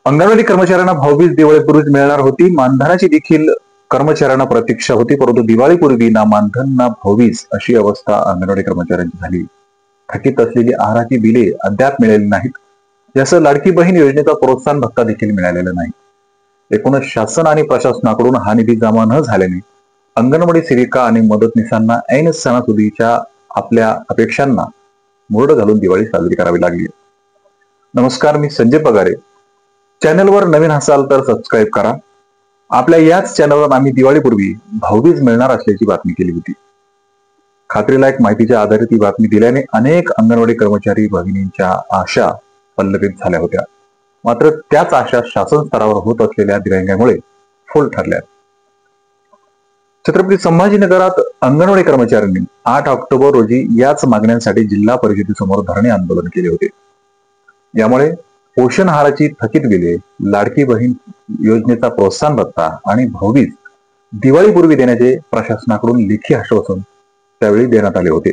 अंगणवाडी कर्मचाऱ्यांना भाऊबीज दिवाळीपूर्वीच मिळणार होती. मानधनाची देखील कर्मचाऱ्यांना प्रतीक्षा होती, परंतु दिवाळीपूर्वी ना मानधन ना भाऊबीज अशी अवस्था अंगणवाडी कर्मचाऱ्यांची झाली. थकीत असलेली आहाराची बिले अद्याप मिळालेली नाहीत. यासह लाडकी बहीण योजनेचा प्रोत्साहन भत्ता देखील मिळालेला नाही. एकूणच शासन आणि प्रशासनाकडून हा निधी जमा न झाल्याने अंगणवाडी सेविका आणि मदतनीसांना ऐन सणासुदीच्या आपल्या अपेक्षांना मुरड घालून दिवाळी साजरी करावी लागली. नमस्कार, मी संजय पगारे. चॅनलवर नवीन असाल तर सबस्क्राईब करा. आपल्या याच चॅनलवर आम्ही दिवाळीपूर्वी भाऊबीज मिळणार असल्याची बातमी केली होती. खात्रीलायक माहितीच्या आधारे ती बातमी दिल्याने अनेक अंगणवाडी कर्मचारी भगिनींच्या आशा पल्लवित झाल्या होत्या. मात्र त्याच आशा शासन स्तरावर होत असलेल्या दिरंगाईमुळे फोल ठरल्या. छत्रपती संभाजीनगरात अंगणवाडी कर्मचाऱ्यांनी 8 ऑक्टोबर रोजी याच मागण्यांसाठी जिल्हा परिषदेसमोर धरणे आंदोलन केले होते. यामुळे पोषण आहाराची थकीत बिले, लाडकी बहीण योजनेचा प्रोत्साहन भत्ता आणि भाऊबीज दिवाळीपूर्वी देण्याचे प्रशासनाकडून लेखी आश्वासन त्यावेळी देण्यात आले होते.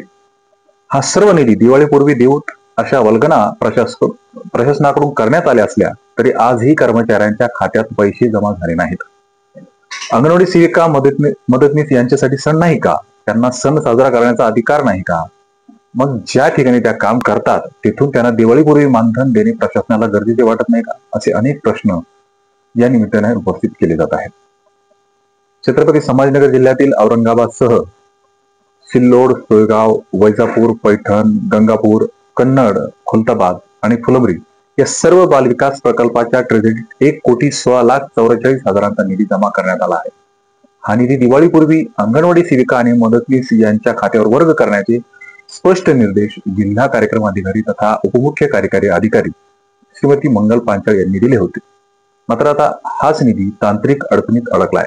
हा सर्व निधी दिवाळीपूर्वी देऊत अशा वल्गना प्रशासनाकडून करण्यात आल्या असल्या तरी आजही कर्मचाऱ्यांच्या खात्यात पैसे जमा झाले नाहीत. अंगणवाडी सेविका मदतनीस यांच्यासाठी सण नाही का? त्यांना सण साजरा करण्याचा अधिकार नाही का? मग ज्या ठिकाणी त्या काम करतात तिथून त्यांना दिवाळीपूर्वी मानधन देणे प्रशासनाला गरजेचे वाटत नाही का? असे अनेक प्रश्न या निमित्ताने उपस्थित केले जात आहेत. छत्रपती संभाजीनगर जिल्ह्यातील औरंगाबादसह सिल्लोड, सोयगाव, वैजापूर, पैठण, गंगापूर, कन्नड, खुलताबाद आणि फुलंब्री या सर्व बालविकास प्रकल्पाच्या ट्रेझरीत 1,16,44,000 निधी जमा करण्यात आला आहे. हा निधी दिवाळीपूर्वी अंगणवाडी सेविका आणि मदतनीस यांच्या खात्यावर वर्ग करण्याचे स्पष्ट निर्देश जिल्हा कार्यक्रम अधिकारी तथा उपमुख्य कार्यकारी अधिकारी श्रीमती मंगल पांचाळ यांनी दिले होते. मात्र आता हाच निधी तांत्रिक अडचणीत अडकलाय.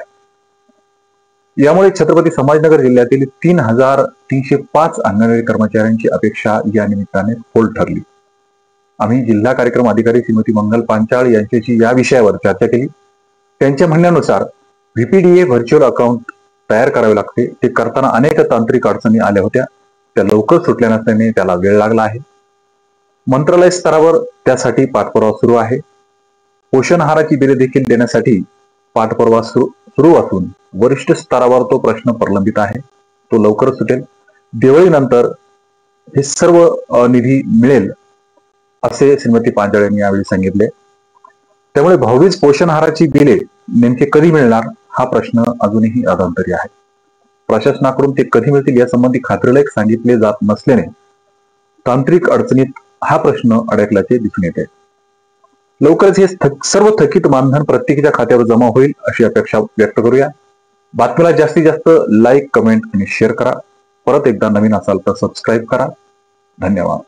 यामुळे छत्रपती संभाजीनगर जिल्ह्यातील 3,305 अंगणवाडी कर्मचाऱ्यांची अपेक्षा या निमित्ताने फोल ठरली. आम्ही जिल्हा कार्यक्रम अधिकारी श्रीमती मंगल पांचाळ यांच्याशी या विषयावर चर्चा केली. त्यांच्या म्हणण्यानुसार VPDA व्हर्च्युअल अकाउंट तयार करावे लागते. ते करताना अनेक तांत्रिक अडचणी आल्या होत्या. त्या लवकर सुटल्या नसल्याने त्याला वेळ लागला आहे. मंत्रालय स्तरावर त्यासाठी पाठपुरावा सुरू आहे. पोषण आहाराची बिले देखील देण्यासाठी पाठपुरावा सुरू असून वरिष्ठ स्तरावर तो प्रश्न प्रलंबित आहे. तो लवकर सुटेल. दिवाळीनंतर हे सर्व निधी मिळेल असे श्रीमती पांचाळ यांनी यावेळी सांगितले. त्यामुळे भाऊबीज पोषण आहाराची बिले नेमके कधी मिळणार हा प्रश्न अजूनही अधांतरी आहे. प्रशासनाकडून ते कधी मिळतील यासंबंधी खात्रीलायक सांगितले जात नसल्याने तांत्रिक अडचणीत हा प्रश्न अडकल्याचे दिसून येते. लवकरच हे सर्व थकीत मानधन प्रत्येकाच्या खात्यावर जमा होईल अशी अपेक्षा व्यक्त करूया. बातमीला जास्तीत जास्त लाईक, कमेंट आणि शेअर करा. परत एकदा नवीन असाल तर सबस्क्राईब करा. धन्यवाद.